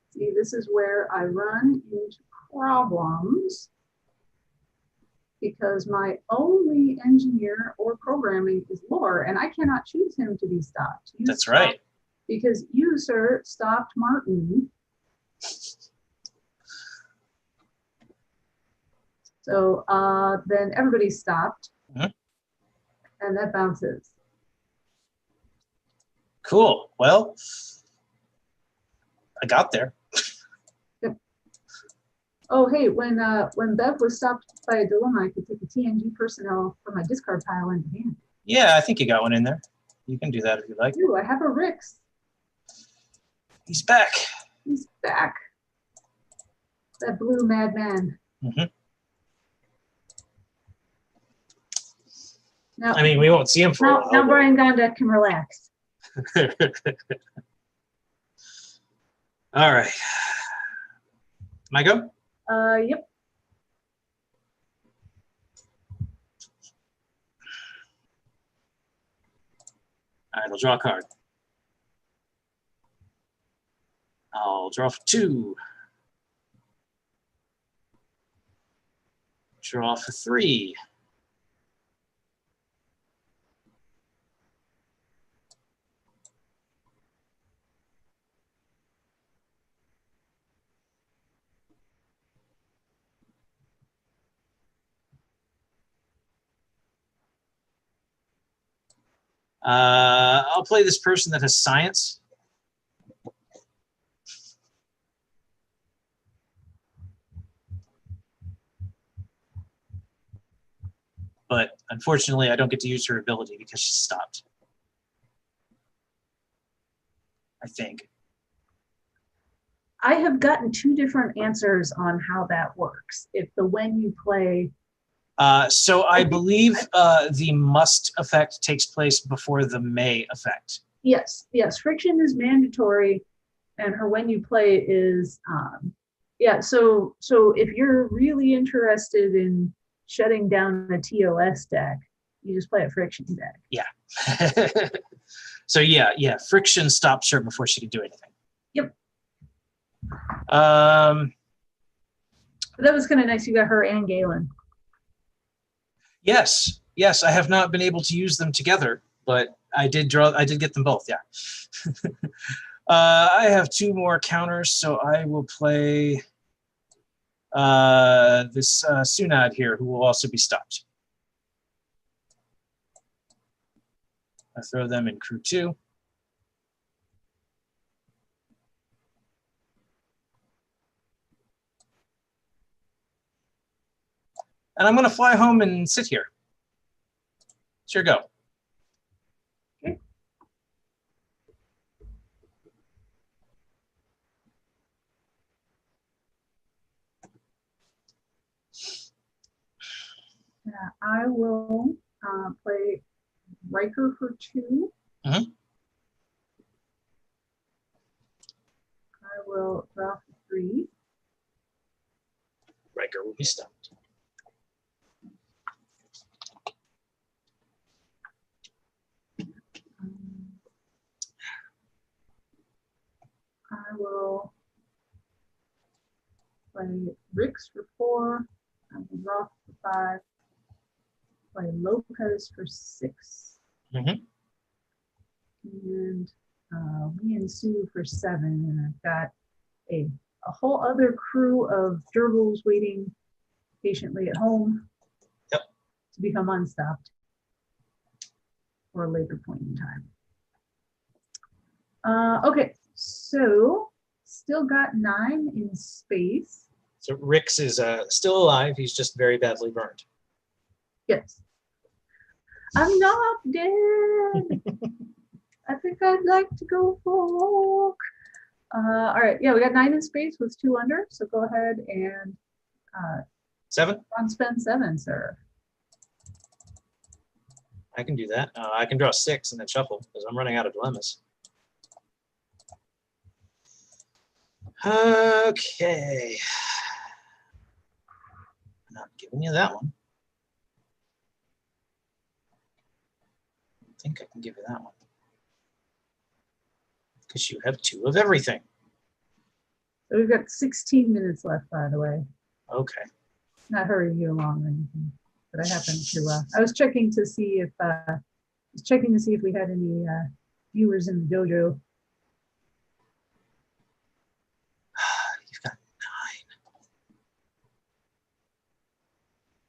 Speaker 1: See, this is where I run into problems because my only engineer or programming is lore, and I cannot choose him to be stopped.
Speaker 2: That's right.
Speaker 1: Because you, sir, stopped Martin. So then everybody's stopped, and that bounces.
Speaker 2: Cool. Well, I got there.
Speaker 1: Oh, hey, when Bev was stopped by a dilemma, I could take the TNG personnel from my discard pile into hand.
Speaker 2: Yeah, I think you got one in there. You can do that if you like.
Speaker 1: Ooh, I have a Rix.
Speaker 2: He's back.
Speaker 1: He's back. That blue madman. Now,
Speaker 2: I mean, we won't see him for a while.
Speaker 1: Now Brian Gondek can relax.
Speaker 2: All right. My go?
Speaker 1: Yep.
Speaker 2: All right, I'll draw a card. I'll draw for 2. Draw for 3. I'll play this person that has science. But unfortunately, I don't get to use her ability because she's stopped. I think.
Speaker 1: I have gotten 2 different answers on how that works. If the when you play.
Speaker 2: So I believe the must effect takes place before the may effect.
Speaker 1: Yes, yes. Friction is mandatory, and her when you play is yeah. So if you're really interested in shutting down a TOS deck. You just play a friction deck.
Speaker 2: Yeah. So yeah, friction stops her before she can do anything.
Speaker 1: Yep.
Speaker 2: That
Speaker 1: was kind of nice. You got her and Galen.
Speaker 2: Yes, I have not been able to use them together, but I did get them both. Yeah. I have 2 more counters, so I will play this Sunad here, who will also be stopped. I throw them in crew 2. And I'm going to fly home and sit here. It's your go.
Speaker 1: Okay. Yeah, I will play Riker for 2.
Speaker 2: Mm-hmm.
Speaker 1: I will draw for 3.
Speaker 2: Riker will be stopped.
Speaker 1: I will play Rix for 4. I will draw for 5. Play Lopez for 6.
Speaker 2: Mm-hmm.
Speaker 1: And me and Sue for 7. And I've got a whole other crew of gerbils waiting patiently at home.
Speaker 2: Yep.
Speaker 1: To become unstopped for a later point in time. Okay, so still got 9 in space.
Speaker 2: So Rix is still alive. He's just very badly burned.
Speaker 1: Yes. I'm not dead. I think I'd like to go for a walk. All right, yeah, we got 9 in space with 2 under. So go ahead and
Speaker 2: 7.
Speaker 1: Spend 7, sir.
Speaker 2: I can do that. I can draw 6 and then shuffle because I'm running out of dilemmas. Okay. I'm not giving you that one. I think I can give you that one. Because you have 2 of everything.
Speaker 1: So we've got 16 minutes left, by the way.
Speaker 2: Okay.
Speaker 1: Not hurrying you along or anything, but I happened to. I was checking to see if we had any viewers in the dojo.
Speaker 2: You've got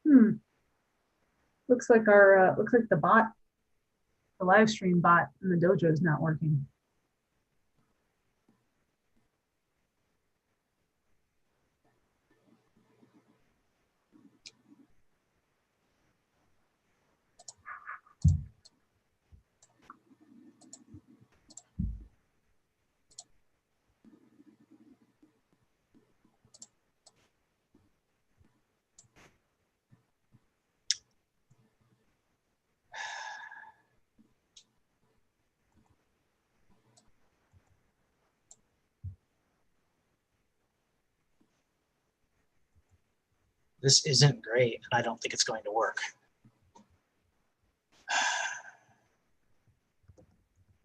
Speaker 1: 9. Looks like the live stream bot in the dojo is not working.
Speaker 2: This isn't great, and I don't think it's going to work.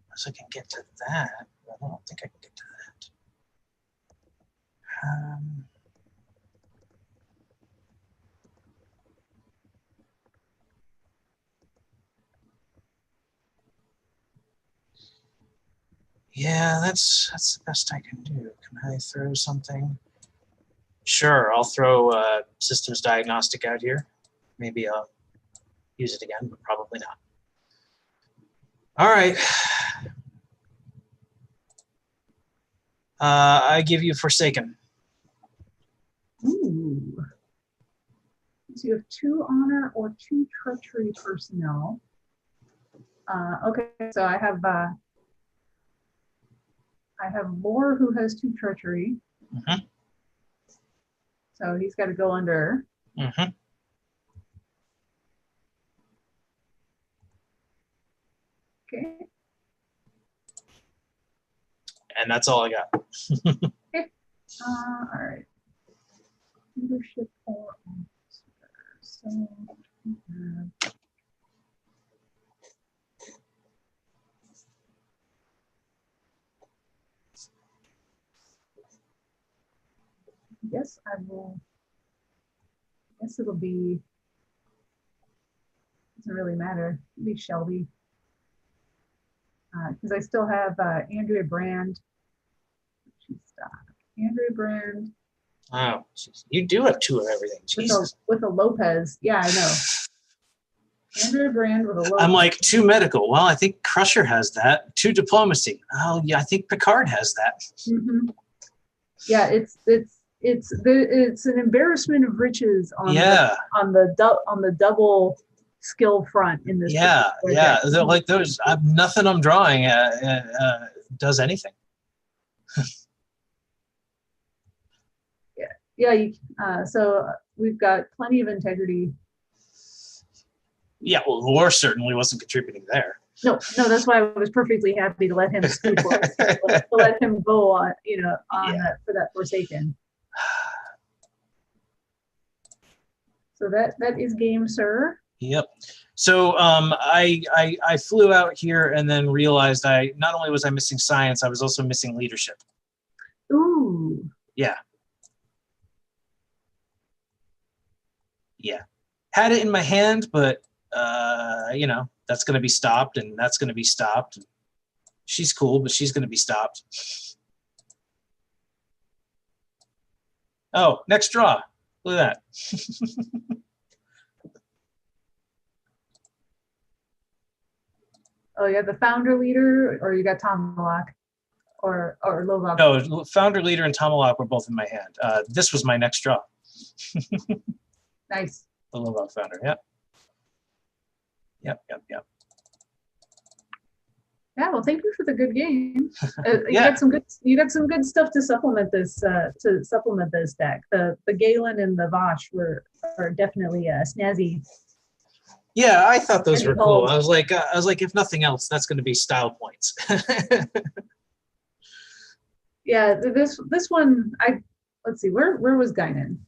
Speaker 2: Unless I can get to that, but I don't think I can get to that. Yeah, that's the best I can do. Can I throw something? Sure, I'll throw systems diagnostic out here. Maybe I'll use it again, but probably not. All right. I give you Forsaken.
Speaker 1: Ooh. So you have 2 honor or 2 treachery personnel. Okay, so I have Lore who has 2 treachery.
Speaker 2: Mm-hmm.
Speaker 1: So he's got to go under.
Speaker 2: Mm-hmm.
Speaker 1: Okay.
Speaker 2: And that's all I got.
Speaker 1: Okay. All right. Leadership or officers. So, I guess I will. I guess it'll be. Doesn't really matter. It'll be Shelby. Because I still have Andrea Brand. She's Andrea Brand.
Speaker 2: Oh, you do have two of everything. Jesus.
Speaker 1: With a Lopez. Yeah, I know. Andrea Brand with a Lopez.
Speaker 2: I'm like, 2 medical. Well, I think Crusher has that. 2 diplomacy. Oh, yeah, I think Picard has that.
Speaker 1: Mm-hmm. Yeah, it's an embarrassment of riches on the double skill front in this.
Speaker 2: Yeah. Like those, nothing I'm drawing does anything.
Speaker 1: Yeah. So we've got plenty of integrity.
Speaker 2: Yeah, well, Lore certainly wasn't contributing there.
Speaker 1: No, that's why I was perfectly happy to let him scoop to let him go on, that for that Forsaken. So that is game, sir.
Speaker 2: Yep. So I flew out here and then realized not only was I missing science, I was also missing leadership.
Speaker 1: Ooh.
Speaker 2: Yeah. Yeah. Had it in my hand, but that's going to be stopped, and that's going to be stopped. She's cool, but she's going to be stopped. Oh, next draw. Look at that.
Speaker 1: Oh, you got the founder leader, or you got Tomalak, or Lovok?
Speaker 2: No, founder leader and Tomalak were both in my hand. This was my next draw.
Speaker 1: Nice.
Speaker 2: The Lovok founder, yep. Yep.
Speaker 1: Yeah, well, thank you for the good game.
Speaker 2: Yeah.
Speaker 1: You got some good stuff to supplement this deck. The Galen and the Vosh are definitely snazzy.
Speaker 2: Yeah, I thought those were cool. I was like, if nothing else, that's going to be style points.
Speaker 1: Yeah, this one, let's see, where was Guinan?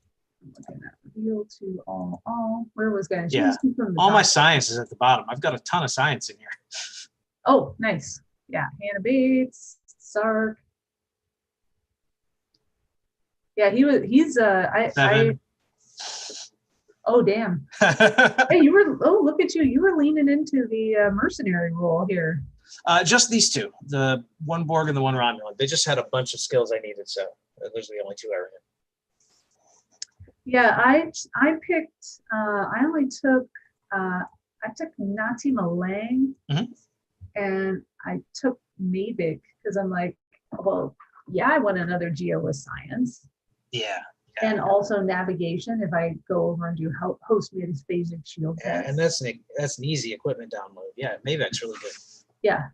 Speaker 1: I'm looking at reveal to all. Where was Guinan?
Speaker 2: Yeah, all my science is at the bottom. I've got a ton of science in here.
Speaker 1: Oh, nice. Yeah, Hannah Bates, Sark. Yeah, he's
Speaker 2: 7.
Speaker 1: Oh, damn. Hey, look at you. You were leaning into the mercenary role here.
Speaker 2: Just these 2, the one Borg and the one Romulan. They just had a bunch of skills I needed, so those are the only 2 I ran.
Speaker 1: Yeah, I picked, I took Nati Malang, and I took Mavic because I'm like, well, yeah, I want another Geo with science.
Speaker 2: Yeah.
Speaker 1: And also navigation if I go over and do host mid-phasic shield tests.
Speaker 2: Yeah, and that's an easy equipment download. Yeah, Mavic's really good.
Speaker 1: Yeah.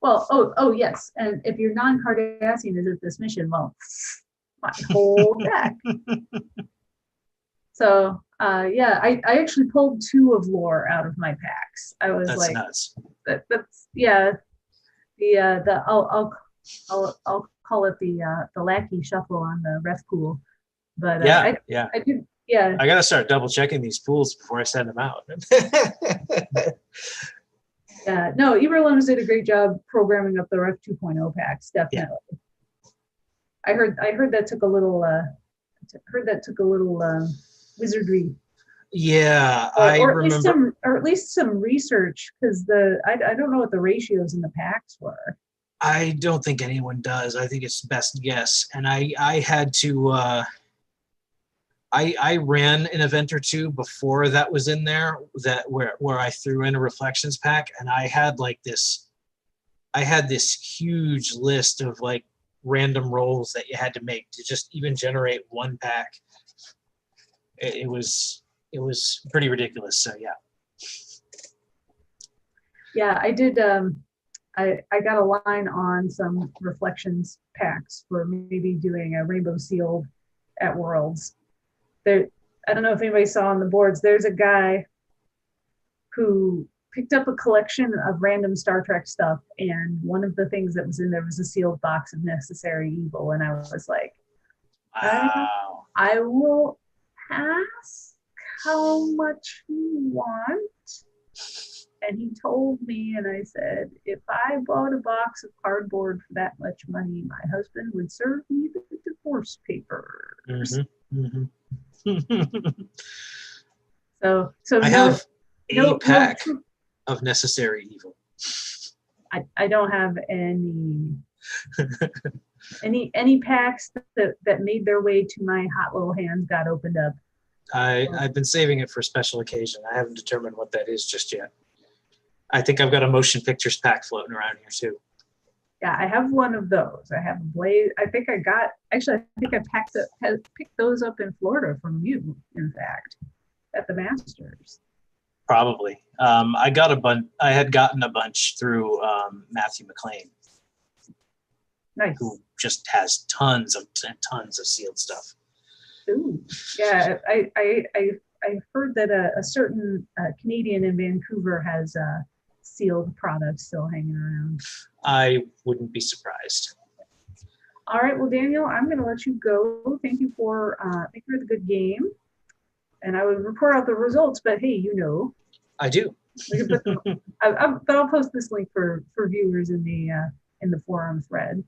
Speaker 1: Well, oh yes. And if you're non-Cardassian is at this mission, well, my whole deck. So yeah, I actually pulled 2 of Lore out of my packs. I was like,
Speaker 2: nuts.
Speaker 1: That's yeah. I'll call it the lackey shuffle on the ref pool. But I did, yeah.
Speaker 2: I gotta start double checking these pools before I send them out.
Speaker 1: Yeah, no, Iberlums did a great job programming up the Ref 2.0 packs, definitely. Yeah. I heard that took a little wizardry.
Speaker 2: Yeah, I remember.
Speaker 1: Or at least some research, because I don't know what the ratios in the packs were.
Speaker 2: I don't think anyone does. I think it's best guess, and I had to. I ran an event or 2 before that was in there where I threw in a reflections pack, and I had this huge list of like random rolls that you had to make to just even generate one pack. It was pretty ridiculous. So yeah. Yeah,
Speaker 1: I did. I got a line on some reflections packs for maybe doing a Rainbow Sealed at Worlds. There, I don't know if anybody saw on the boards, there's a guy who picked up a collection of random Star Trek stuff, and one of the things that was in there was a sealed box of Necessary Evil, and I was like,
Speaker 2: wow.
Speaker 1: I will pass, how much you want? And he told me, and I said, if I bought a box of cardboard for that much money, my husband would serve me the divorce papers. So
Speaker 2: I have a pack of necessary evil.
Speaker 1: I don't have any packs that made their way to my hot little hands got opened up.
Speaker 2: I've been saving it for a special occasion. I haven't determined what that is just yet. I think I've got a motion pictures pack floating around here too.
Speaker 1: Yeah, I have one of those. I have a Blaze. I think I picked those up in Florida from you, in fact, at the Masters.
Speaker 2: Probably. I had gotten a bunch through Matthew McLean.
Speaker 1: Nice.
Speaker 2: Who just has tons of sealed stuff.
Speaker 1: Ooh, yeah. I heard that a certain Canadian in Vancouver has sealed products still hanging around.
Speaker 2: I wouldn't be surprised.
Speaker 1: All right, well, Daniel, I'm going to let you go. Thank you for the good game, and I would report out the results. But hey,
Speaker 2: I do.
Speaker 1: But I'll post this link for viewers in the forum thread.